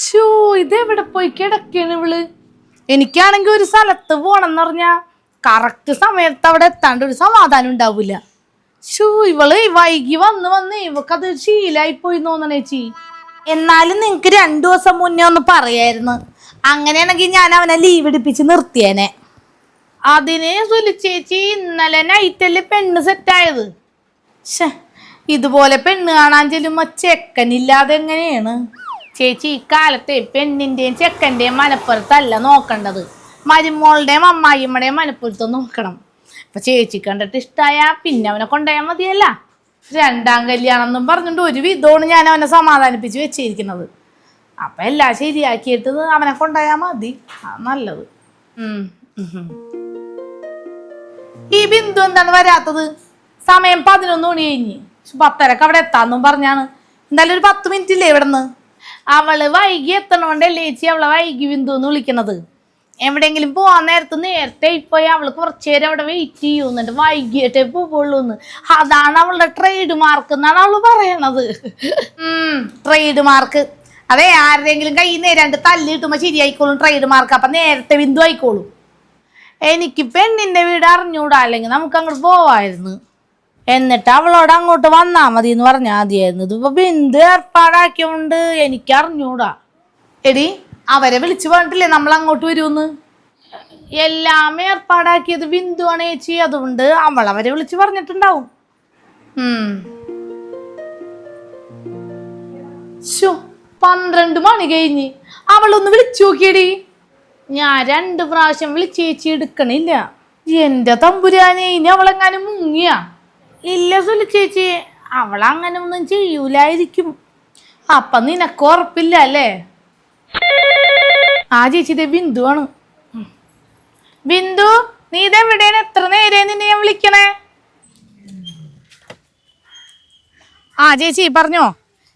Show ഇതെവിടെ പോയി കിടക്കാണ് ഇവള്? എനിക്കാണെങ്കിൽ ഒരു സ്ഥലത്ത് പോണെന്ന് പറഞ്ഞാ കറക്റ്റ് സമയത്ത് അവിടെ എത്താണ്ട് ഒരു സമാധാനം ഉണ്ടാവൂല. ഷോ ഇവള് വൈകി വന്ന് ഇവക്കത് ശീലായി പോയി തോന്നണേച്ചി. എന്നാലും നിങ്ങക്ക് 2 ദിവസം മുന്നേ ഒന്ന് പറയായിരുന്നു. അങ്ങനെയാണെങ്കിൽ ഞാൻ അവനെ ലീവ് എടുപ്പിച്ച് നിർത്തിയേനെ. അതിനെ സുലിച്ചേച്ചി ഇന്നലെ നൈറ്റല്ലേ പെണ്ണ് സെറ്റായത്. ഇതുപോലെ പെണ്ണ് കാണാൻ ചെല്ലുമ്പോ ചെക്കനില്ലാതെ എങ്ങനെയാണ് ചേച്ചി? ഈ കാലത്തെ പെണ്ണിന്റെയും ചെക്കന്റെയും മനപ്പുറത്തല്ല നോക്കേണ്ടത്, മരുമോളുടെയും അമ്മായിമ്മയുടെയും മനപ്പുറത്ത് നോക്കണം. ഇപ്പൊ ചേച്ചി കണ്ടിട്ട് ഇഷ്ടായ പിന്നെ അവനെ കൊണ്ടുപോയാൽ മതിയല്ല. 2ാം കല്യാണം എന്നും പറഞ്ഞിട്ട് ഒരു വിധമാണ് ഞാൻ അവനെ സമാധാനിപ്പിച്ച് വെച്ചിരിക്കുന്നത്. അപ്പൊ എല്ലാം ശരിയാക്കിയിട്ട് അവനെ കൊണ്ടുപോയാൽ മതി, നല്ലത്. ഈ ബിന്ദു എന്താണ് വരാത്തത്? സമയം 11 മണി കഴിഞ്ഞ്, 10:30 അവിടെ എത്താന്നും പറഞ്ഞാണ്. എന്തായാലും ഒരു 10 മിനിറ്റ് ഇല്ലേ ഇവിടുന്ന്? അവള് വൈകി എത്തണോണ്ടല്ലേ ചേച്ചി അവളെ വൈകി ബിന്ദു എന്ന് വിളിക്കണത്. എവിടെയെങ്കിലും പോവാൻ നേരത്തെ പോയി അവള് കുറച്ചു നേരം അവിടെ വെയിറ്റ് ചെയ്യൂ, എന്നിട്ട് വൈകിട്ടേ പോവുള്ളൂന്ന്. അതാണ് അവളുടെ ട്രേഡ് മാർക്ക് എന്നാണ് അവള് പറയണത്. Trade mark. അതെ, ആരുടെങ്കിലും കയ്യിൽ നിന്ന് 2 തല്ല് കിട്ടുമ്പോ ശരിയായിക്കോളും ട്രേഡ് മാർക്ക്. അപ്പൊ നേരത്തെ ബിന്ദു ആയിക്കോളും. എനിക്ക് പെണ്ണിന്റെ വീട് അറിഞ്ഞൂടാ, അല്ലെങ്കിൽ നമുക്ക് അങ്ങോട്ട് പോവായിരുന്നു. എന്നിട്ട് അവളോട് അങ്ങോട്ട് വന്നാ മതി എന്ന് പറഞ്ഞാൽ മതിയായിരുന്നു. ഇതിപ്പോ ബിന്ദു ഏർപ്പാടാക്കിയോണ്ട് എനിക്ക് അറിഞ്ഞൂടാ. എടി, അവരെ വിളിച്ചു പറഞ്ഞിട്ടില്ലേ നമ്മൾ അങ്ങോട്ട് വരുമെന്ന്? എല്ലാം ഏർപ്പാടാക്കിയത് ബിന്ദു ആണ് ചേച്ചി, അതുകൊണ്ട് അവരെ വിളിച്ചു പറഞ്ഞിട്ടുണ്ടാവും. 12 മണി കഴിഞ്ഞ്. അവളൊന്ന് വിളിച്ചു നോക്കിയടി. ഞാൻ 2 പ്രാവശ്യം വിളിച്ച് ചേച്ചി എടുക്കണില്ല. എന്റെ തമ്പുരാനെ, ഇനി അവളെങ്ങാനും മുങ്ങിയ? ഇല്ല സുലു ചേച്ചി, അവളങ്ങനെ ഒന്നും ചെയ്യൂലായിരിക്കും. അപ്പൊ നിനക്ക് ഉറപ്പില്ല അല്ലേ? ആ ചേച്ചി, ഇതേ ബിന്ദു ആണ്. ബിന്ദു, നീ ഇതെവിടെയാണ്? എത്ര നേരെ നിന്നെ ഞാൻ വിളിക്കണേ? ആ ചേച്ചി പറഞ്ഞോ.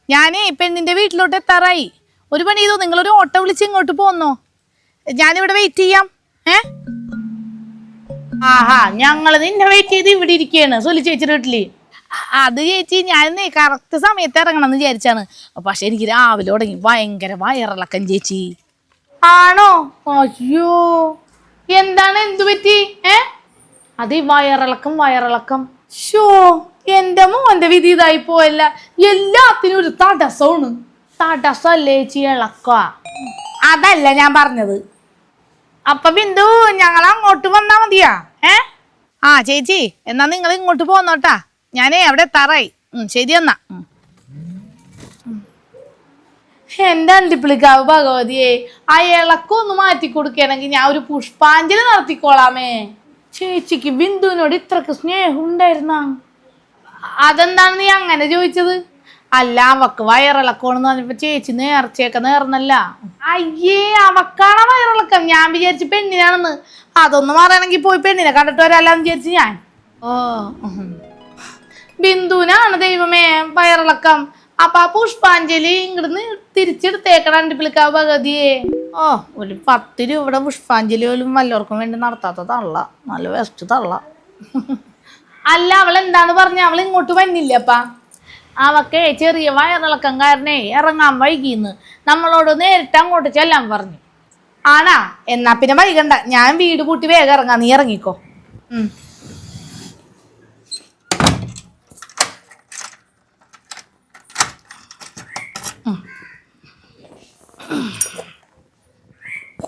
ഞാനേ പെണ്ണിന്റെ വീട്ടിലോട്ട് എത്താറായി. ഒരു പണി ചെയ്തോ, നിങ്ങളൊരു ഓട്ടോ വിളിച്ച് ഇങ്ങോട്ട് പോന്നോ. ഞാനിവിടെ വെയിറ്റ് ചെയ്യാം. ഞങ്ങള് നിന്നെ വെയിറ്റ് ചെയ്ത് ഇവിടെ ഇരിക്കുകയാണ് സുലു ചേച്ചിയുടെ വീട്ടില്. അത് ചേച്ചി, ഞാൻ കറക്റ്റ് സമയത്ത് ഇറങ്ങണം എന്ന് വിചാരിച്ചാണ്. പക്ഷെ എനിക്ക് രാവിലെ തുടങ്ങി ഭയങ്കര വയറിളക്കം ചേച്ചി. ആണോ? അയ്യോ, എന്താണ്? എന്തു പറ്റി? അത് ഈ വയറിളക്കം. ഷോ, എന്റെ മോന്റെ വിധി ഇതായി പോയല്ല. എല്ലാത്തിനും ഒരു തടസ്സമാണ്. തടസ്സല്ലേ ചേച്ചി, ഇളക്ക. അതല്ല ഞാൻ പറഞ്ഞത്. അപ്പൊ ബിന്ദു, ഞങ്ങൾ അങ്ങോട്ട് വന്നാ മതിയാ? ആ ചേച്ചി, എന്നാ നിങ്ങൾ ഇങ്ങോട്ട് പോന്നോട്ടാ. ഞാനേ അവിടെ എത്താറായി. ശരി എന്നാ. എന്റെ അണ്ടിപ്പിളിക്കാവ് ഭഗവതിയെ, ആ ഇളക്കൊന്ന് മാറ്റി കൊടുക്കുകയാണെങ്കിൽ ഞാൻ ഒരു പുഷ്പാഞ്ജലി നടത്തിക്കോളാമേ. ചേച്ചിക്ക് ബിന്ദുവിനോട് ഇത്രക്ക് സ്നേഹം ഉണ്ടായിരുന്ന? അതെന്താണ് നീ അങ്ങനെ ചോദിച്ചത്? അല്ല, അവക്ക് വയറിളക്കോണെന്ന് പറഞ്ഞപ്പോ ചേച്ചി നേർച്ചയൊക്കെ നേർന്നല്ല. അയ്യേ, അവക്കാണ് വയറിളക്കം. ഞാൻ വിചാരിച്ചു പെണ്ണിനാണെന്ന്. അതൊന്നും പറയണമെങ്കിൽ പോയി പെണ്ണിനെ കണ്ടിട്ട് വരാല്ലാന്ന് വിചാരിച്ചു ഞാൻ. ബിന്ദുവിനാണ് ദൈവമേ വയറിളക്കം. അപ്പൊ ആ പുഷ്പാഞ്ജലി ഇങ്ങോട്ട് തിരിച്ചെടുത്തേക്കണ അണ്ടിപ്പിളിക്കാവ് ഭഗവതിയെ. ഒരു 10 രൂപയുടെ പുഷ്പാഞ്ജലി പോലും വല്ലവർക്കും വേണ്ടി നടത്താത്ത തള്ള, നല്ല വെസ്റ്റ് തള്ള. അല്ല, അവൾ എന്താന്ന് പറഞ്ഞ? അവൾ ഇങ്ങോട്ട് വന്നില്ലപ്പാ. അവക്കേ ചെറിയ വയറിളക്കം കാരണേ ഇറങ്ങാൻ വൈകിന്ന്. നമ്മളോട് നേരിട്ട് അങ്ങോട്ട് ചെല്ലാൻ പറഞ്ഞു. ആണാ? എന്നാ പിന്നെ വൈകണ്ട, ഞാൻ വീട് പൂട്ടി വേഗം ഇറങ്ങാം. നീ ഇറങ്ങിക്കോ.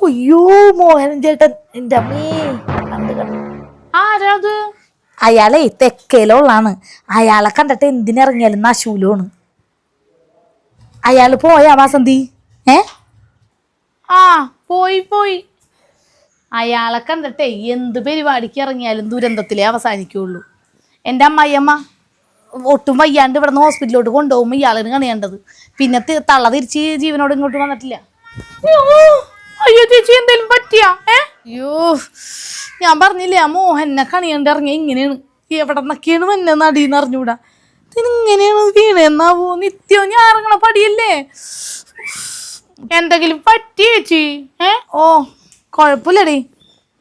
അയ്യോ, മോഹനൻ ചേട്ടൻ. എന്റെ അമ്മേ, ആരാത്? അയാളെ തെക്കേലുള്ളാണ്. അയാളെ കണ്ടിട്ട് എന്തിനിറങ്ങിയാലും നശൂലാണ്. അയാള് പോയാ വാസന്തി? പോയി. അയാളെ കണ്ടിട്ടേ എന്ത് പരിപാടിക്ക് ഇറങ്ങിയാലും ദുരന്തത്തിലേ അവസാനിക്കുള്ളൂ. എൻ്റെ അമ്മായിയമ്മ ഒട്ടും വയ്യാണ്ട് ഇവിടെ നിന്ന് ഹോസ്പിറ്റലിലോട്ട് കൊണ്ടുപോകുമ്പോൾ ഇയാളിന് കണിയേണ്ടത്. പിന്നെ തള്ള തിരിച്ച് ജീവനോട് ഇങ്ങോട്ട് വന്നിട്ടില്ല. അയ്യോ ചേച്ചി, എന്തേലും പറ്റിയാ? അയ്യോ, ഞാൻ പറഞ്ഞില്ലേ ആ മോഹനെ കണിയണ്ട് ഇറങ്ങിയ ഇങ്ങനെയാണ്. എവിടെ നിന്നൊക്കെയാണ് വന്നെ നടീന്ന് അറിഞ്ഞൂടാ. ഇതിനിങ്ങനെയാണ് വീണെന്നാവോ? നിത്യവും ഞാൻ ഇറങ്ങണ പടിയല്ലേ. എന്തെങ്കിലും പറ്റി ചേച്ചി? ഓ, കുഴപ്പമില്ലടി,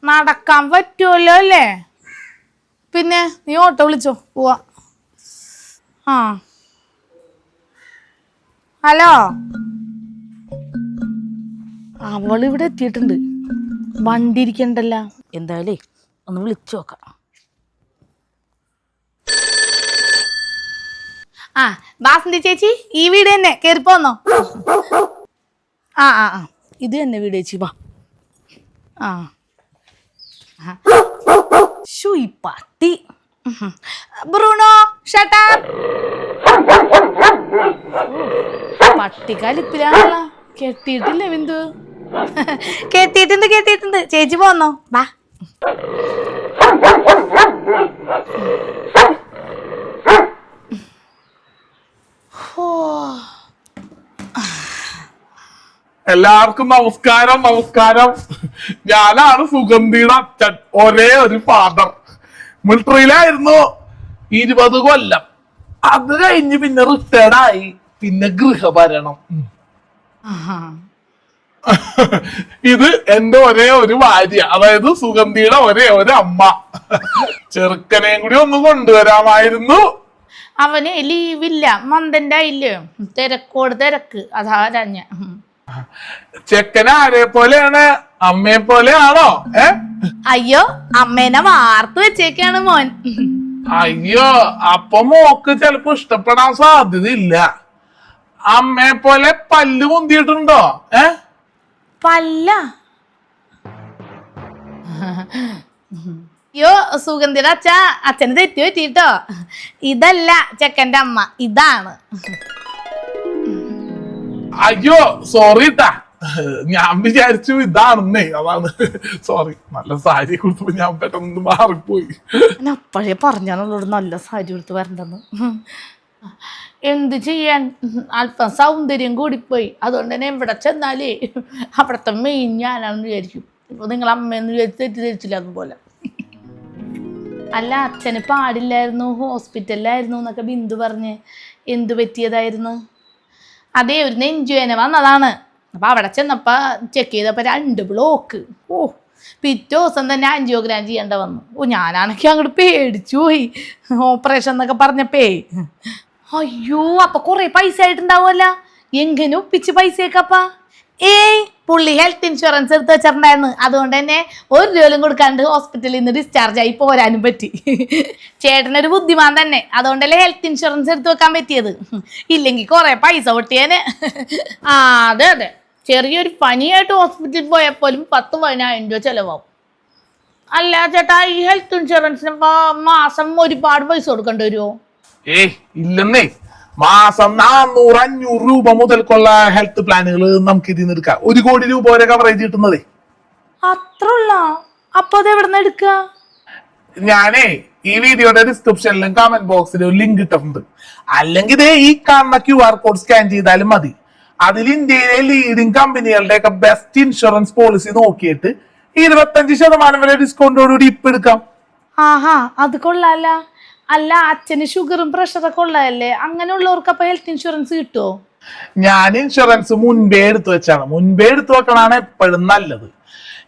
നടക്കാൻ പറ്റുമല്ലോ അല്ലേ? പിന്നെ നീ ഓട്ടോ വിളിച്ചോ, പോവാ. ഹലോ അവളിവിടെ എത്തിയിട്ടുണ്ട്. വണ്ടി ഇരിക്കണ്ടല്ല. എന്തായാലേ ഒന്ന് വിളിച്ചു നോക്കാം. ആ വാസന്തി ചേച്ചി, ഈ വീട് തന്നെ കേറിപ്പോന്നോ? ആ ആ ആ ഇത് തന്നെ വീട് ചേച്ചി. വാ. ആ ഈ പട്ടി. Bruno shut up. പട്ടിക്കാലിപ്പിലാണല്ലോ. കെട്ടിയിട്ടില്ല ബിന്ദു? കെട്ടിയിട്ടുണ്ട്. ചേച്ചി പോന്നോ? വാ. എല്ലാവർക്കും നമസ്കാരം. ഞാനാണ് സുഗന്ധിയുടെ അച്ഛൻ, ഒരേ ഒരു ഫാദർ. മിലിറ്ററിയിലായിരുന്നു 20 കൊല്ലം. അത് കഴിഞ്ഞ് പിന്നെ റിട്ടയർഡായി. പിന്നെ ഗൃഹഭരണം. ഇത് എന്റെ ഒരേ ഒരു ഭാര്യ, അതായത് സുഗന്ധിയുടെ ഒരേ ഒരു അമ്മ. ചെറുക്കനെയും കൂടി ഒന്ന് കൊണ്ടുവരാമായിരുന്നു. അവന് ലീവില്ല, മന്ദന്റെ ആയില്ലേ, തിരക്ക്. അതാ ഞാൻ. ചെക്കന് ആരെ പോലെയാണ്? അമ്മയെ പോലെയാണോ? അയ്യോ, അമ്മേനെ വാർത്ത് വെച്ചേക്കാണ് മോൻ. അയ്യോ, അപ്പൊ മോക്ക് ചെലപ്പോ ഇഷ്ടപ്പെടാൻ സാധ്യതയില്ല. അമ്മയെ പോലെ പല്ല് മുന്തിയിട്ടുണ്ടോ? പല്ല? അയ്യോ സുഗന്ധിയുടെ അച്ഛന് തെറ്റി പറ്റിട്ടോ. ഇതല്ല ചെക്കന്റെ അമ്മ, ഇതാണ്. അയ്യോ സോറി ട്ടാ, ഞാൻ വിചാരിച്ചു ഇതാണെന്നേ, അതാണ്. സോറി, നല്ല സാരി കൊടുത്തപ്പോ ഞാൻ പെട്ടെന്ന് മാറിപ്പോയി. അപ്പോഴേ പറഞ്ഞാണല്ലോട് നല്ല സാരി കൊടുത്ത് വരണ്ടെന്ന്. എന്ത് ചെയ്യാൻ, അല്പം സൗന്ദര്യം കൂടിപ്പോയി. അതുകൊണ്ട് തന്നെ എവിടെ ചെന്നാലേ അവിടുത്തെ മെയിൻ ഞാനാണെന്ന് വിചാരിക്കും. ഇപ്പൊ നിങ്ങൾ അമ്മയെന്ന് വിചാരിച്ച് തെറ്റിദ്ധരിച്ചില്ല അതുപോലെ. അല്ല, അച്ഛന് പാടില്ലായിരുന്നു, ഹോസ്പിറ്റലിലായിരുന്നു എന്നൊക്കെ ബിന്ദു പറഞ്ഞ്. എന്തു പറ്റിയതായിരുന്നു? അതേ, ഒരു നെഞ്ചുവേന വന്നതാണ്. അപ്പം അവിടെ ചെന്നപ്പോൾ ചെക്ക് ചെയ്തപ്പോൾ 2 ബ്ലോക്ക്. പിറ്റേ ദിവസം തന്നെ ആൻജിയോഗ്രാം ചെയ്യേണ്ട വന്നു. ഞാനാണെങ്കിൽ അങ്ങോട്ട് പേടിച്ചു പോയി. ഓപ്പറേഷൻ എന്നൊക്കെ പറഞ്ഞപ്പേ. അയ്യോ, അപ്പം കുറേ പൈസ ആയിട്ടുണ്ടാവുമല്ല. എങ്ങനെ ഒപ്പിച്ച് പൈസയൊക്കെപ്പാ? പുള്ളി ഹെൽത്ത് ഇൻഷുറൻസ് എടുത്ത് വെച്ചിട്ടുണ്ടായിരുന്നു. അതുകൊണ്ട് തന്നെ 1 രൂപയിലും കൊടുക്കാണ്ട് ഹോസ്പിറ്റലിൽ നിന്ന് ഡിസ്ചാർജ് ആയി പോരാനും പറ്റി. ചേട്ടനൊരു ബുദ്ധിമാൻ തന്നെ, അതുകൊണ്ടല്ലേ ഹെൽത്ത് ഇൻഷുറൻസ് എടുത്ത് വെക്കാൻ പറ്റിയത്. ഇല്ലെങ്കിൽ കുറെ പൈസ പൊട്ടിയേനെ. അതെ, ചെറിയൊരു പനിയായിട്ട് ഹോസ്പിറ്റലിൽ പോയപ്പോലും 10-15 രൂപ ചെലവാകും. അല്ല ചേട്ടാ, ഈ ഹെൽത്ത് ഇൻഷുറൻസിന് മാസം ഒരുപാട് പൈസ കൊടുക്കേണ്ടി വരുമോ? ഇല്ലെന്നേ, മാസം 400-500 രൂപ മുതൽക്കുള്ള ഹെൽത്ത് പ്ലാനുകൾ നമുക്ക് ഇതിന്ന് എടുക്കാം. 1 കോടി രൂപ വരെ കവറേജ് കിട്ടുന്നതേ. അത്രയുള്ള? അപ്പൊ അത് എവിടെ നിന്ന് എടുക്ക? ഞാനേ ഈ വീഡിയോയുടെ ഡിസ്ക്രിപ്ഷനിലും കമന്റ് ബോക്സിലും ഒരു ലിങ്ക് ഇട്ടിട്ടുണ്ട്. അല്ലെങ്കിൽ ഈ കാണുന്ന QR കോഡ് സ്കാൻ ചെയ്താലും മതി. അതിൽ ഇന്ത്യയിലെ ലീഡിംഗ് കമ്പനികളുടെ ഒക്കെ ബെസ്റ്റ് ഇൻഷുറൻസ് പോളിസി നോക്കിയിട്ട് 25% വരെ ഡിസ്കൗണ്ടോടുകൂടി ഇപ്പൊ എടുക്കാം. ആഹാ, അത് കൊള്ളാല്ല. അല്ല, അച്ഛന് ഷുഗറും പ്രഷറൊക്കെ ഉള്ളതല്ലേ, അങ്ങനെയുള്ളവർക്ക് അപ്പൊ ഹെൽത്ത് ഇൻഷുറൻസ് കിട്ടുമോ? ഞാൻ ഇൻഷുറൻസ് മുൻപേ എടുത്തു വെച്ചാണ്. മുൻപേ എടുത്തു വെക്കണാണ് എപ്പോഴും നല്ലത്.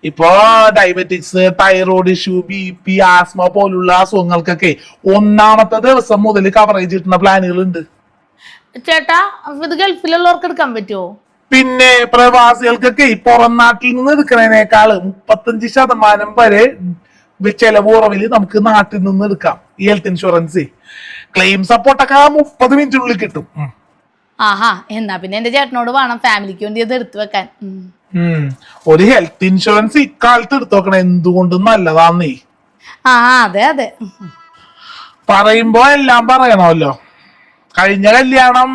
ഇപ്പോ diabetics, thyroid issue, BP, asthma പോലുള്ള അസുഖങ്ങൾക്കൊക്കെ 1ാമത്തെ ദിവസം മുതൽ കവറേജ് കിട്ടുന്ന പ്ലാനുകൾ ഉണ്ട്. ചേട്ടാ, ഇത് ഗൾഫിലുള്ളവർക്ക് എടുക്കാൻ പറ്റുമോ? പിന്നെ പ്രവാസികൾക്കൊക്കെ പുറം നാട്ടിൽ നിന്ന് എടുക്കുന്നതിനേക്കാൾ 35% വരെ ചെലവ് കുറവില് നമുക്ക് നാട്ടിൽ നിന്ന് എടുക്കാം ഈ ഹെൽത്ത് ഇൻഷുറൻസ്. ക്ലെയിം സപ്പോർട്ടൊക്കെ 30 മിനിറ്റിനുള്ളിൽ കിട്ടും. ആഹാ, എന്നാ പിന്നെ എന്റെ ചേട്ടനോട് വേണം ഫാമിലിക്ക് വേണ്ടി അത് എടുത്തു വെക്കാൻ. ഒരു ഹെൽത്ത് ഇൻഷുറൻസ് ഇക്കാലത്ത് എടുത്തു വെക്കണം, എന്തുകൊണ്ടും നല്ലതാന്നേ. അതെ. പറയുമ്പോ എല്ലാം പറയണമല്ലോ. കഴിഞ്ഞ കല്യാണം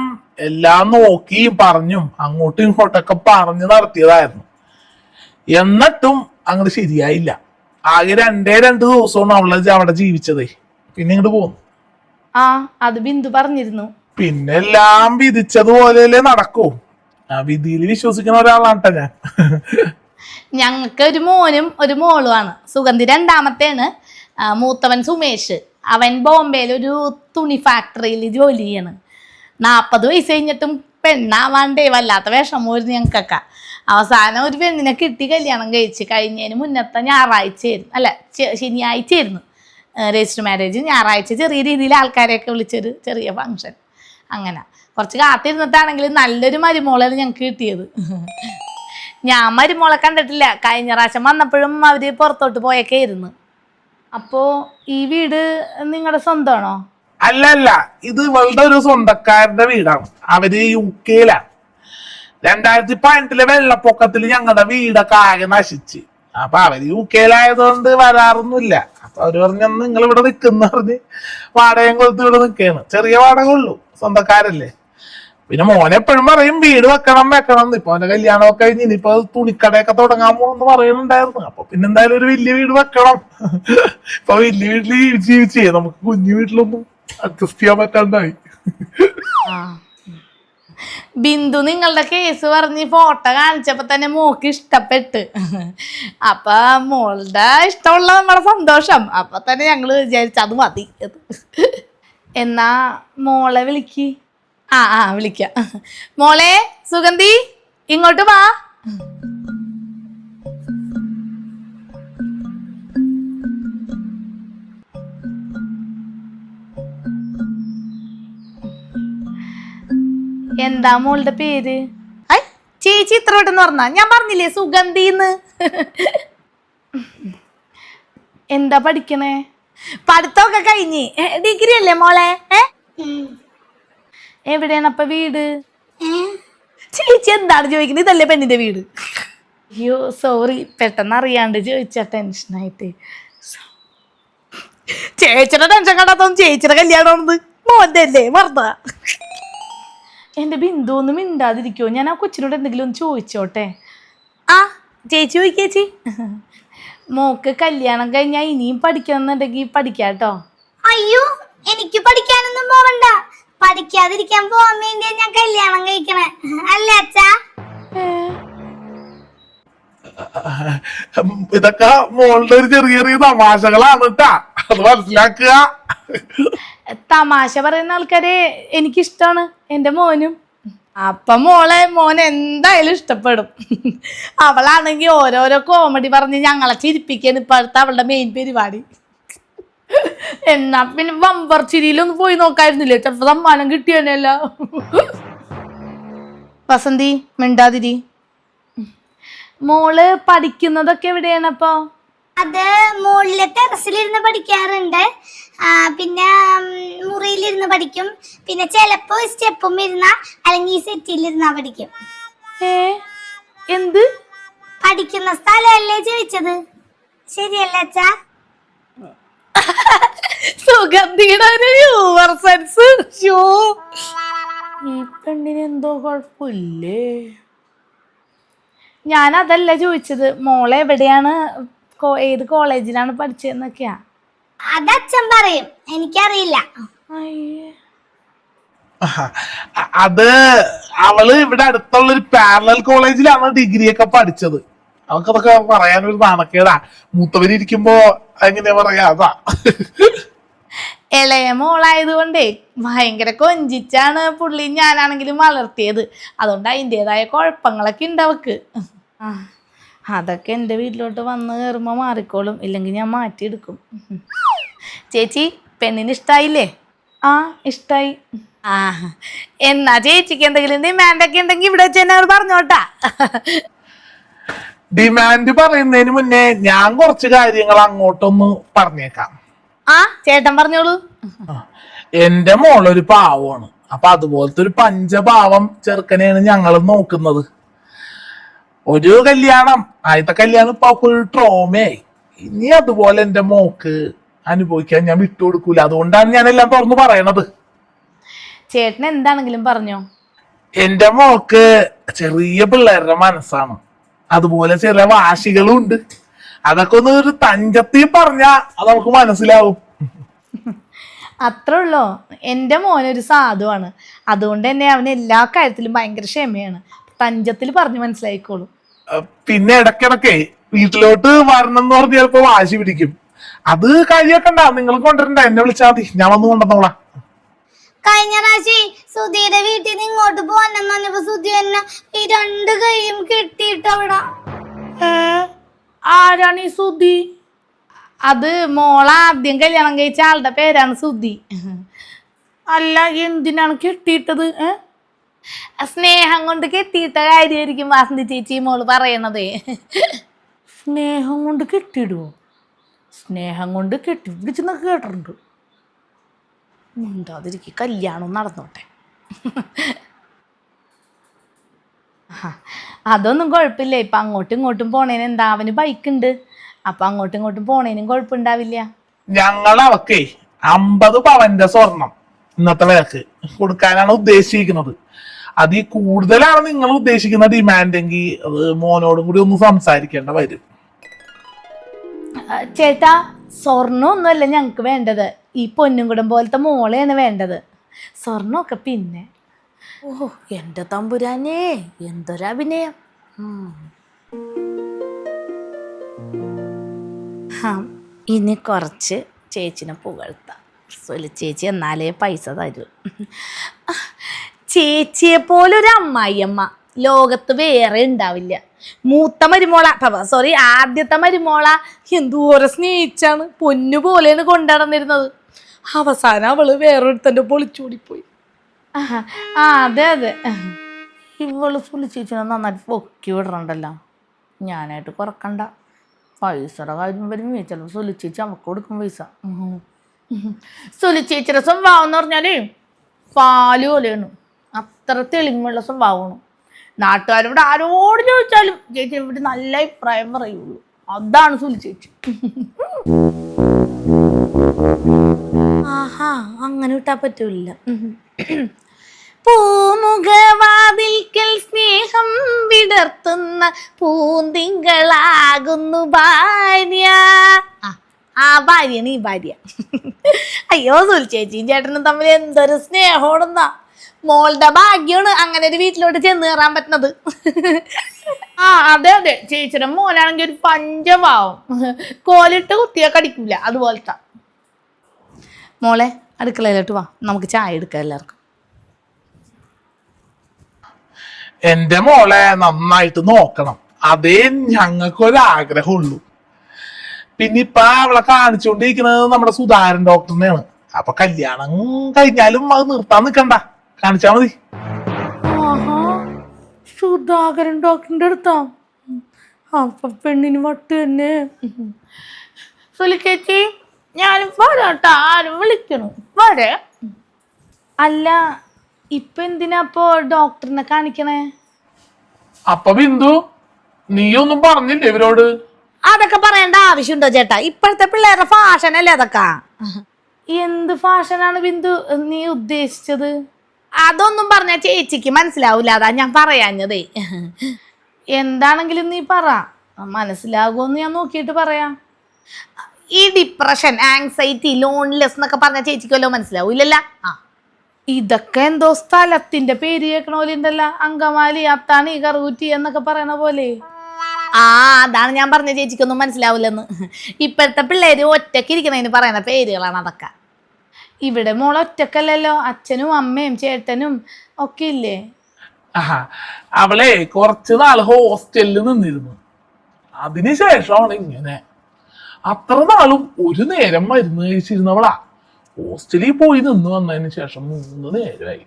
എല്ലാം നോക്കിയും പറഞ്ഞും അങ്ങോട്ടും ഇങ്ങോട്ടൊക്കെ പറഞ്ഞു നടത്തിയതായിരുന്നു. എന്നിട്ടും അങ്ങോട്ട് ശരിയായില്ല. ആകെ 2 ദിവസമാണ് അവിടെ ജീവിച്ചതേ. പിന്നെ ഇങ്ങോട്ട് പോന്നു. അത് ബിന്ദു പറഞ്ഞിരുന്നു. പിന്നെ എല്ലാം വിധിച്ചതുപോലെയല്ലേ നടക്കൂ. വിധിയിൽ വിശ്വസിക്കുന്ന ഒരാളാണ് ഞാൻ. ഞങ്ങൾക്ക് ഒരു മോനും ഒരു മോളുമാണ്. സുഗന്ധി 2ാമത്തെയാണ്. മൂത്തവൻ സുമേഷ്. അവൻ ബോംബെയിൽ ഒരു തുണി ഫാക്ടറിയിൽ ജോലി ചെയ്യാണ്. 40 വയസ്സ് കഴിഞ്ഞിട്ടും പെണ്ണാവാണ്ടേ വല്ലാത്ത വിഷമമായിരുന്നു ഞങ്ങൾക്കൊക്കെ. അവസാനം ഒരു പെണ്ണിനെ കിട്ടി കല്യാണം കഴിച്ച്. കഴിഞ്ഞതിന് മുന്നത്തെ ഞായറാഴ്ചയായിരുന്നു, അല്ല ശനിയാഴ്ചയായിരുന്നു രജിസ്റ്റർ മാരേജ്. ഞായറാഴ്ച ചെറിയ രീതിയിൽ ആൾക്കാരെയൊക്കെ വിളിച്ചൊരു ചെറിയ ഫങ്ഷൻ. അങ്ങനെ കുറച്ച് കാത്തിരുന്നിട്ടാണെങ്കിലും നല്ലൊരു മരുമോളാണ് ഞങ്ങൾക്ക് കിട്ടിയത്. ഞാൻ മരുമോളെ കണ്ടിട്ടില്ല. കഴിഞ്ഞ പ്രാവശ്യം വന്നപ്പോഴും അവര് പുറത്തോട്ട് പോയൊക്കെയായിരുന്നു. അപ്പോ ഈ വീട് നിങ്ങളുടെ സ്വന്തമാണോ? അല്ല അല്ല, ഇത് ഇവളുടെ ഒരു സ്വന്തക്കാരുടെ വീടാണ്. അവര് UK-ലാണ്. 2018 വെള്ളപ്പൊക്കത്തിൽ ഞങ്ങളുടെ വീടൊക്കെ ആകെ നശിച്ച്. അപ്പൊ അവര് UK-ലായതുകൊണ്ട് വരാറൊന്നുമില്ല. അപ്പൊ അവര് പറഞ്ഞ നിങ്ങൾ ഇവിടെ നിക്കുന്ന പറഞ്ഞ് വാടകയും കൊടുത്ത് ഇവിടെ നിക്കാണ്. ചെറിയ വാടക ഉള്ളൂ, സ്വന്തക്കാരല്ലേ. പിന്നെ മോനെ എപ്പോഴും പറയും വീട് വെക്കണം വെക്കണം. ഇപ്പൊ അവന്റെ കല്യാണമൊക്കെ കഴിഞ്ഞ് ഇനിയിപ്പോ തുണിക്കടയൊക്കെ തുടങ്ങാൻ പോകുന്നു പറയുന്നുണ്ടായിരുന്നു. അപ്പൊ പിന്നെ എന്തായാലും ഒരു വലിയ വീട് വെക്കണം. ഇപ്പൊ വലിയ വീട്ടില് ജീവിച്ചേ നമുക്ക് കുഞ്ഞു വീട്ടിലൊന്നും അഡ്ജസ്റ്റ് ചെയ്യാൻ പറ്റാണ്ടായി. ബിന്ദു നിങ്ങളുടെ കേസ് പറഞ്ഞ് ഫോട്ടോ കാണിച്ചപ്പോ തന്നെ മോക്ക് ഇഷ്ടപ്പെട്ട്. അപ്പൊ മോളുടെ ഇഷ്ടമുള്ള നമ്മുടെ സന്തോഷം. അപ്പൊ തന്നെ ഞങ്ങള് വിചാരിച്ച അത് മതി. എന്നാ മോളെ വിളിക്ക്. വിളിക്കാം. മോളെ സുഗന്ധി, ഇങ്ങോട്ട് വാ. എന്താ മോളുടെ പേര്? ചേച്ചി ഇത്ര പെട്ടെന്ന് പറഞ്ഞ? ഞാൻ പറഞ്ഞില്ലേ സുഗന്ധിന്ന്. എന്താ പഠിക്കണേ? പഠിത്തമൊക്കെ കഴിഞ്ഞ് ഡിഗ്രി അല്ലേ മോളെ? എവിടെയാണ് അപ്പൊ വീട്? ചേച്ചി എന്താണ് ചോദിക്കുന്നത്? ഇതല്ലേ പെണ്ണിന്റെ വീട്? അയ്യോ സോറി, പെട്ടെന്ന് അറിയാണ്ട് ചോദിച്ച, ടെൻഷനായിട്ട്. ചേച്ചിയുടെ ടെൻഷൻ കണ്ടാത്തൊന്നും ചേച്ചിയുടെ കല്യാണം മോന്റെ അല്ലേ, മറന്ന. എന്റെ ബിന്ദു ഒന്നും മിണ്ടാതിരിക്കോ? ഞാൻ ആ കൊച്ചിനോട് എന്തെങ്കിലും ഒന്ന് ചോദിച്ചോട്ടെ. ചേച്ചി ചോദിക്കേച്ചി. മോക്ക് കല്യാണം കഴിഞ്ഞാ ഇനിയും പഠിക്കണമെന്നുണ്ടെങ്കിൽ പഠിക്കാട്ടോ. അയ്യോ, എനിക്ക് പഠിക്കാനൊന്നും പോവണ്ട. പഠിക്കാതിരിക്കാൻ പോവാൻ വേണ്ടിയാ ഞാൻ കല്യാണം കഴിക്കണേ, അല്ലേ അച്ഛാ? ഇതൊക്കെ മോളുടെ ഒരു ചെറിയ ചെറിയ തമാശകളാണ് കേട്ടാ, അത് മനസ്സിലാക്കുക. തമാശ പറയുന്ന ആൾക്കാരെ എനിക്കിഷ്ടമാണ്, എൻ്റെ മോനും. അപ്പൊ മോൻ എന്തായാലും ഇഷ്ടപ്പെടും. അവളാണെങ്കിൽ ഓരോരോ കോമഡി പറഞ്ഞ് ഞങ്ങളെ ചിരിപ്പിക്കാൻ ഇപ്പോഴത്തെ അവളുടെ മെയിൻ പരിപാടി. എന്നാ പിന്നെ ബമ്പർ ചിരിയിലൊന്ന് പോയി നോക്കായിരുന്നില്ലേ? ചിലപ്പോ സമ്മാനം കിട്ടിയല്ലോ. വസന്തി മിണ്ടാതിരി. മോള് പഠിക്കുന്നതൊക്കെ എവിടെയാണ് അപ്പൊ? അത് മുകളിലെ ടെറസിലിരുന്ന് പഠിക്കാറുണ്ട്. പിന്നെ മുറിയിലിരുന്ന് പഠിക്കും. പിന്നെ ചിലപ്പോ സ്റ്റെപ്പും ഇരുന്ന അല്ലെങ്കിൽ സെറ്റിലിരുന്നാ പഠിക്കും. എന്ത് പഠിക്കുന്ന സ്ഥലമല്ലേ ചോദിച്ചത്? ശരിയല്ലേ അച്ഛാ? സുഗന്ധിയുടെ ഒരു ഹ്യൂമർ സെൻസ്. ഈ പെണ്ണിന് എന്തോ കുഴപ്പമില്ലേ? ഞാൻ അതല്ല ചോദിച്ചത്, മോളെ എവിടെയാണ്, ഏത് കോളേജിലാണ് പഠിച്ചതെന്നൊക്കെയാ. അത് അച്ഛൻ പറയും, എനിക്കറിയില്ല. അത് അവള് ഇവിടെ അടുത്തുള്ള ഒരു പാരലൽ കോളേജിലാണ് ഡിഗ്രി ഒക്കെ പഠിച്ചത്. അവൾക്കതൊക്കെ പറയാനൊരു നാണക്കേടാ. മൂത്തവരിയ്ക്കുമ്പോ എങ്ങനെയാ പറയാ, അതാ. ഇളയ മോളായതുകൊണ്ടേ ഭയങ്കര കൊഞ്ചിച്ചാണ് പുള്ളി ഞാനാണെങ്കിലും വളർത്തിയത്. അതുകൊണ്ട് അതിൻ്റെതായ കുഴപ്പങ്ങളൊക്കെ ഉണ്ട് അവക്ക്. അതൊക്കെ എൻ്റെ വീട്ടിലോട്ട് വന്ന് കയറുമ്പോൾ മാറിക്കോളും, ഇല്ലെങ്കിൽ ഞാൻ മാറ്റിയെടുക്കും. ചേച്ചി, പെണ്ണിന് ഇഷ്ടായില്ലേ? ഇഷ്ടായി. എന്നാ ചേച്ചിക്ക് എന്തെങ്കിലും ഡിമാൻഡൊക്കെ ഉണ്ടെങ്കിൽ ഇവിടെ വെച്ച് തന്നെ അവർ പറഞ്ഞോട്ടാ. ഡിമാൻഡ് പറയുന്നതിന് മുന്നേ ഞാൻ കുറച്ച് കാര്യങ്ങൾ അങ്ങോട്ടൊന്ന് പറഞ്ഞേക്കാം. ചേട്ടൻ പറഞ്ഞോളൂ. എന്റെ മോളൊരു പാവമാണ്. അപ്പൊ അതുപോലത്തെ ഒരു പഞ്ചപാവം ചെറുക്കനെയാണ് ഞങ്ങൾ നോക്കുന്നത്. ഒരു കല്യാണം, ആദ്യത്തെ കല്യാണം ഇപ്പൊ ഫുൾ ട്രോമയായി. ഇനി അതുപോലെ എന്റെ മോക്ക് അനുഭവിക്കാൻ ഞാൻ വിട്ടുകൊടുക്കൂല. അതുകൊണ്ടാണ് ഞാൻ എല്ലാം തുറന്നു പറയണത്. ചേട്ടൻ എന്താണെങ്കിലും പറഞ്ഞോ. എന്റെ മോക്ക് ചെറിയ പിള്ളേരുടെ മനസ്സാണ്, അതുപോലെ ചില വാശികളും ഉണ്ട്. അതൊക്കെ ഒന്ന് ഒരു തഞ്ചത്തിൽ പറഞ്ഞാ അത് നമുക്ക് മനസ്സിലാവും. അത്രേ ഉള്ളോ? എൻ്റെ മോനൊരു സാധുവാണ്, അതുകൊണ്ട് തന്നെ അവന് എല്ലാ കാര്യത്തിലും ഭയങ്കര ക്ഷമയാണ്. തഞ്ചത്തിൽ പറഞ്ഞു മനസ്സിലായിക്കോളും. പിന്നെ ഇടക്കിടക്കെ വീട്ടിലോട്ട് വരണം എന്ന് പറഞ്ഞ് ചിലപ്പോ വാശി പിടിക്കും. അത് കാര്യമൊക്കെ ഉണ്ടാവും. നിങ്ങൾ കൊണ്ടുവരണ്ട, എന്നെ വിളിച്ചാൽ മതി, ഞാൻ വന്ന് കൊണ്ടുവന്നോളാം. കഴിഞ്ഞ പ്രാവശ്യം സുധിയുടെ വീട്ടിൽ നിന്ന് ഇങ്ങോട്ട് പോകാനെന്ന് പറഞ്ഞപ്പോ സുധി എന്നെ ഈ 2 കൈയും കെട്ടിയിട്ടവിടെ. ആരാണ് ഈ സുധി? അത് മോളാദ്യം കല്യാണം കഴിച്ച ആളുടെ പേരാണ് സുധി. അല്ല, എന്തിനാണ് കെട്ടിയിട്ടത്? സ്നേഹം കൊണ്ട് കെട്ടിയിട്ട കാര്യമായിരിക്കും വാസന്തി ചേച്ചി മോള് പറയണതേ. സ്നേഹം കൊണ്ട് കെട്ടിയിടുവോ? സ്നേഹം കൊണ്ട് കെട്ടിപ്പിടിച്ചെന്നൊക്കെ കേട്ടിട്ടുണ്ട്. ഉണ്ടാതിരിക്കും, കല്യാണം നടന്നോട്ടെ. അതൊന്നും കുഴപ്പമില്ല. ഇപ്പം അങ്ങോട്ടും ഇങ്ങോട്ടും പോണേന് എന്താ, അവന് ബൈക്കുണ്ട്. അപ്പം അങ്ങോട്ടും ഇങ്ങോട്ടും പോണേനും കുഴപ്പമുണ്ടാവില്ല. ഞങ്ങളവക്കേ 50 പവന്റെ സ്വർണം ഇന്നത്തെ വിലക്ക് കൊടുക്കാനാണ് ഉദ്ദേശിക്കുന്നത്. അതിൽ കൂടുതലാണ് നിങ്ങൾ ഉദ്ദേശിക്കുന്ന ഡിമാൻഡ് എങ്കിൽ അത് മോനോടും കൂടി ഒന്ന് സംസാരിക്കേണ്ട വരും. ചേട്ടാ, സ്വർണ്ണമൊന്നുമല്ല ഞങ്ങൾക്ക് വേണ്ടത്, ഈ പൊന്നുംകുടം പോലത്തെ മോളെയാണ് വേണ്ടത്. സ്വർണ്ണമൊക്കെ പിന്നെ. ഓ എൻ്റെ തമ്പുരാനേ, എന്തൊരഭിനയം. ഇനി കുറച്ച് ചേച്ചിനെ പുകഴ്ത്താം. സൊലി ചേച്ചി എന്നാലേ പൈസ തരൂ. ചേച്ചിയെ പോലൊരു അമ്മായിയമ്മ ലോകത്ത് വേറെ ഉണ്ടാവില്ല. മൂത്ത മരുമോള, സോറി ആദ്യത്തെ മരുമോള എന്തോരം സ്നേഹിച്ചാണ്, പൊന്നു പോലെയാണ് കൊണ്ടുനടന്നിരുന്നത്. അവസാനം അവള് വേറൊരുത്തൻ്റെ പൊളിച്ചോടിപ്പോയി. അതെ അതെ, ഇവള് സുലി ചേച്ചിനെ നന്നായിട്ട് പൊക്കി വിടണുണ്ടല്ലോ. ഞാനായിട്ട് കുറക്കണ്ട. പൈസയുടെ കാര്യം വരുമ്പോ ചിലപ്പോൾ സുലി ചേച്ചി അവൾക്ക് കൊടുക്കും പൈസ. സുലി ചേച്ചിയുടെ സ്വഭാവം എന്ന് പറഞ്ഞാല് പാല് പോലെയാണ്. അത്ര തെളിമുള്ള സ്വഭാവമാണ്. നാട്ടുകാരോട് ആരോട് ചോദിച്ചാലും ചേച്ചി ഇവിടെ നല്ല അഭിപ്രായം പറയുള്ളൂ. അതാണ് സുലി ചേച്ചി. ആഹാ, അങ്ങനെ വിട്ടാ പറ്റൂല. പൂമുഖവാതിൽക്കൽ സ്നേഹം വിടർത്തുന്ന പൂന്തിങ്കളാകുന്നു ഭാര്യ. ആ ഭാര്യയാണ് ഈ ഭാര്യ. അയ്യോ, സുലി ചേച്ചിയും ചേട്ടനും തമ്മിൽ എന്തൊരു സ്നേഹമാണെന്നാ. മോളുടെ ഭാഗ്യമാണ് അങ്ങനെ ഒരു വീട്ടിലോട്ട് ചെന്ന് കയറാൻ പറ്റുന്നത്. അതെ അതെ, ചേച്ചിയുടെ മോനാണെങ്കിൽ ഒരു പഞ്ചഭാവം. കോലിട്ട് കുത്തിയാ കടിക്കൂല, അതുപോലത്തെ. മോളെ, അടുക്കളയിലോട്ട് വാ, നമുക്ക് ചായ എടുക്കാം എല്ലാവർക്കും. എന്റെ മോളെ നന്നായിട്ട് നോക്കണം, അതേ ഞങ്ങൾക്കൊരാഗ്രഹമുള്ളൂ. പിന്നെ ഇപ്പൊ അവളെ കാണിച്ചുകൊണ്ടിരിക്കുന്നത് നമ്മുടെ സുധാരൻ ഡോക്ടറിനെയാണ്. അപ്പൊ കല്യാണം കഴിഞ്ഞാലും അത് നിർത്താൻ നിക്കണ്ട, കാണിച്ചാ മതി. സുധാകരൻ ഡോക്ടറിന്റെ അടുത്താ? അപ്പൊ പെണ്ണിന് വട്ട് തന്നെ. സുലി ചേച്ചി, ഞാനും വരാട്ടാ, ആരും വിളിക്കണം, വരെ. അല്ല, ഇപ്പൊ എന്തിനാ അപ്പൊ ഡോക്ടറിനെ കാണിക്കണേ? അപ്പൊ ബിന്ദു, നീയൊന്നും പറഞ്ഞില്ലേ ഇവരോട്? അതൊക്കെ പറയേണ്ട ആവശ്യമുണ്ടോ ചേട്ടാ? ഇപ്പോഴത്തെ പിള്ളേരുടെ ഫാഷനല്ലേ അതൊക്കെ. എന്ത് ഫാഷനാണ് ബിന്ദു നീ ഉദ്ദേശിച്ചത്? അതൊന്നും പറഞ്ഞ ചേച്ചിക്ക് മനസ്സിലാവൂല, അതാ ഞാൻ പറയാഞ്ഞതേ. എന്താണെങ്കിലും നീ പറ, മനസ്സിലാകുമെന്ന് ഞാൻ നോക്കിയിട്ട് പറയാം. ഈ ഡിപ്രഷൻ, ആങ്സൈറ്റി, ലോൺലെസ് എന്നൊക്കെ പറഞ്ഞ ചേച്ചിക്ക് വല്ലോ മനസ്സിലാവൂലല്ല. ഇതൊക്കെ എന്തോ സ്ഥലത്തിന്റെ പേര് കേൾക്കണ പോലെ ഉണ്ടല്ല. അങ്കമാലി, അത്താണി, കറുകുറ്റി എന്നൊക്കെ പറയണ പോലെ. അതാണ് ഞാൻ പറഞ്ഞ ചേച്ചിക്കൊന്നും മനസ്സിലാവില്ലെന്ന്. ഇപ്പോഴത്തെ പിള്ളേര് ഒറ്റയ്ക്ക് ഇരിക്കണതിന് പറയുന്ന പേരുകളാണ് അതൊക്കെ. ഇവിടെ മോൾ ഒറ്റക്കല്ലല്ലോ, അച്ഛനും അമ്മയും ചേട്ടനും ഒക്കെ ഇല്ലേ? അവളെ കുറച്ച് നാള് ഹോസ്റ്റലിൽ നിന്നിരുന്നു, അതിനുശേഷമാണ് ഇങ്ങനെ. അത്ര നാളും ഒരു നേരം മരുന്ന് കഴിച്ചിരുന്നവളാ. ഹോസ്റ്റലിൽ പോയി നിന്ന് വന്നതിന് ശേഷം 3 നേരമായി.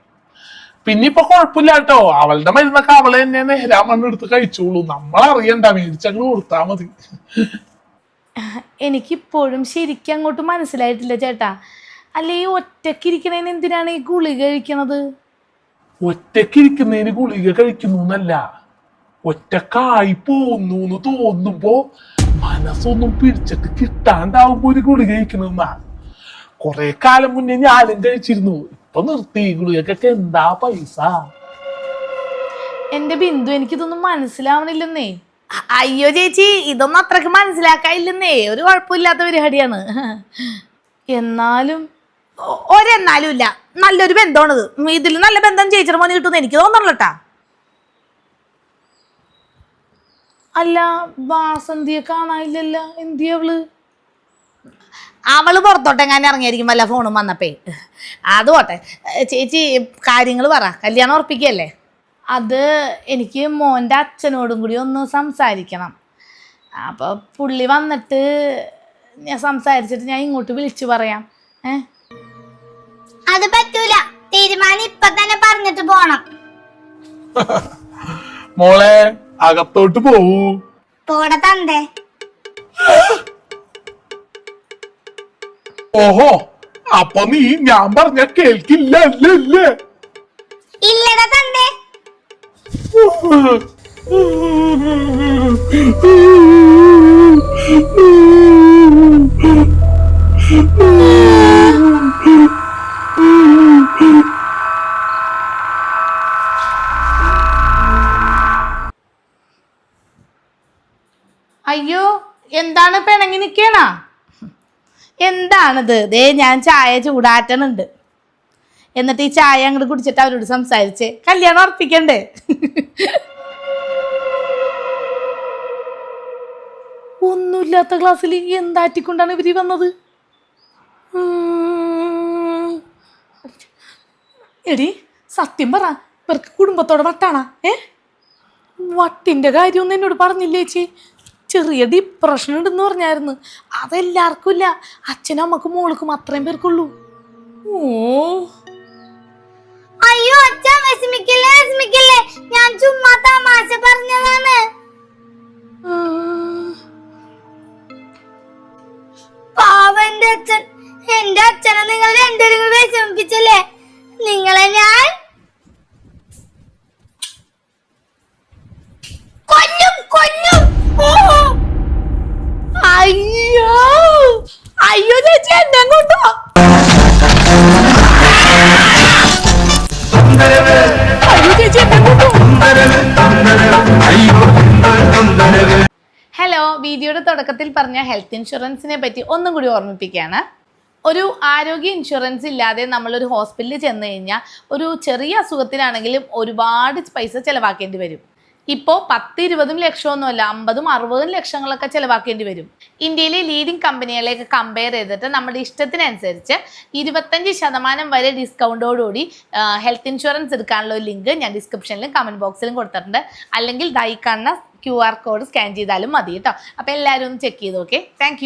പിന്നെ ഇപ്പൊ കുഴപ്പമില്ല കേട്ടോ, അവളുടെ മരുന്നൊക്കെ അവളെ തന്നെ നേരാമണ്ണെടുത്ത് കഴിച്ചോളൂ. നമ്മളറിയണ്ട, മേടിച്ചങ്ങ് കൊടുത്താ മതി. എനിക്കിപ്പോഴും ശരിക്കും അങ്ങോട്ട് മനസ്സിലായിട്ടില്ല ചേട്ടാ. അല്ലെ, ഈ ഒറ്റക്കിരിക്കണേന് എന്തിനാണ് ഈ ഗുളിക കഴിക്കണത്? ഒറ്റക്കിരിക്കുന്നതിന് ഗുളിക കഴിക്കുന്നു എന്നല്ല, ഒറ്റക്കായി പോന്നു തോന്നുമ്പോ മനസ്സൊന്നും പിടിച്ചിട്ട് കിട്ടാണ്ടാവുമ്പോ ഒരു ഗുളിക കഴിക്കണമെന്നാ. കൊറേ കാലം മുന്നേ ഞാനും കഴിച്ചിരുന്നു, ഇപ്പൊ നിർത്തി. ഗുളികക്കൊക്കെ എന്താ പൈസ. എന്റെ ബിന്ദു, എനിക്കിതൊന്നും മനസ്സിലാവണില്ലെന്നേ. അയ്യോ ചേച്ചി, ഇതൊന്നും അത്രക്ക് മനസ്സിലാക്കാനില്ലെന്നേ. ഒരു കുഴപ്പമില്ലാത്ത പരിപാടിയാണ്. എന്നാലും ഒരെന്നാലും ഇല്ല, നല്ലൊരു ബന്ധമാണിത്. ഇതിൽ നല്ല ബന്ധം ചേച്ചിയുടെ മോനെ കിട്ടുമെന്ന് എനിക്ക് തോന്നണല്ലോട്ടാ. അല്ല, വാസന്തിയെ കാണാനില്ലല്ലോ, എന്തിയാ അവള് പുറത്തോട്ടെങ്ങാനും ഇറങ്ങിയായിരിക്കും വല്ല ഫോണും വന്നപ്പേ. അത് പോട്ടെ ചേച്ചി, കാര്യങ്ങൾ പറ. കല്യാണം ഉറപ്പിക്കല്ലേ? അത് എനിക്ക് മോൻ്റെ അച്ഛനോടും കൂടി ഒന്ന് സംസാരിക്കണം. അപ്പോൾ പുള്ളി വന്നിട്ട് ഞാൻ സംസാരിച്ചിട്ട് ഞാൻ ഇങ്ങോട്ട് വിളിച്ചു പറയാം. അത് പറ്റൂല, തീരുമാനം ഇപ്പൊ തന്നെ പറഞ്ഞിട്ട് പോണം. മോളെ അകത്തോട്ട് പോവൂ. പോടെ തന്തേ. ഓഹോ, അപ്പൊ നീ ഞാൻ പറഞ്ഞ കേൾക്കില്ല അല്ലേ? ഇല്ലടാ തന്തേ. അയ്യോ, എന്താണ് പിണങ്ങി നിക്കണ? എന്താണിത്? ദേ ഞാൻ ചായ ചൂടാറ്റണുണ്ട്. എന്നിട്ട് ഈ ചായ അങ്ങോട്ട് കുടിച്ചിട്ട് അവരോട് സംസാരിച്ചേ. കല്യാണം ഉറപ്പിക്കണ്ടേ? ഒന്നുമില്ലാത്ത ക്ലാസ്സിൽ എന്താറ്റിക്കൊണ്ടാണ് ഇവര് വന്നത്? എടി സത്യം പറ, ഇവർക്ക് കുടുംബത്തോടെ വട്ടാണാ? വട്ടിന്റെ കാര്യമൊന്നും എന്നോട് പറഞ്ഞില്ലേ ചേച്ചി? ചെറിയ ഡിപ്രഷൻ ഉണ്ടെന്ന് പറഞ്ഞായിരുന്നു. അതെല്ലാവർക്കും ഇല്ല, അച്ഛനും അമ്മക്കും മോൾക്കും അത്രയും പേർക്കുള്ളൂ. ഓ അയ്യോ അച്ഛാ, വിഷമിക്കല്ലേ. ഞാൻ ചുമ്മാ തമാശ പറഞ്ഞതാണ്. പാവന്റെ അച്ഛൻ. എന്റെ അച്ഛനെ നിങ്ങൾ രണ്ടുപേരും വിഷമിപ്പിച്ചല്ലേ? നിങ്ങളെ ഞാൻ കൊല്ലും. അയ്യോ അയ്യോ ചേച്ചി, എന്നെ കൊണ്ടോ? അയ്യോ ചേച്ചി, എന്നെ കൊണ്ടോ? ഹലോ, വീഡിയോയുടെ തുടക്കത്തിൽ പറഞ്ഞ ഹെൽത്ത് ഇൻഷുറൻസിനെ പറ്റി ഒന്നും കൂടി ഓർമ്മിപ്പിക്കുകയാണ്. ഒരു ആരോഗ്യ ഇൻഷുറൻസ് ഇല്ലാതെ നമ്മളൊരു ഹോസ്പിറ്റലിൽ ചെന്ന് കഴിഞ്ഞാൽ ഒരു ചെറിയ അസുഖത്തിനാണെങ്കിലും ഒരുപാട് പൈസ ചിലവാക്കേണ്ടി വരും. ഇപ്പോൾ 10-20 ലക്ഷമൊന്നുമല്ല, 50-60 ലക്ഷങ്ങളൊക്കെ ചിലവാക്കേണ്ടി വരും. ഇന്ത്യയിലെ ലീഡിംഗ് കമ്പനികളെയൊക്കെ കമ്പയർ ചെയ്തിട്ട് നമ്മുടെ ഇഷ്ടത്തിനനുസരിച്ച് 25% വരെ ഡിസ്കൗണ്ടോടുകൂടി ഹെൽത്ത് ഇൻഷുറൻസ് എടുക്കാനുള്ള ഒരു ലിങ്ക് ഞാൻ ഡിസ്ക്രിപ്ഷനിലും കമൻറ്റ് ബോക്സിലും കൊടുത്തിട്ടുണ്ട്. അല്ലെങ്കിൽ ദാ ഈ കാണുന്ന QR കോഡ് സ്കാൻ ചെയ്താലും മതി കേട്ടോ. അപ്പോൾ എല്ലാവരും ഒന്ന് ചെക്ക് ചെയ്ത് നോക്കേ. താങ്ക്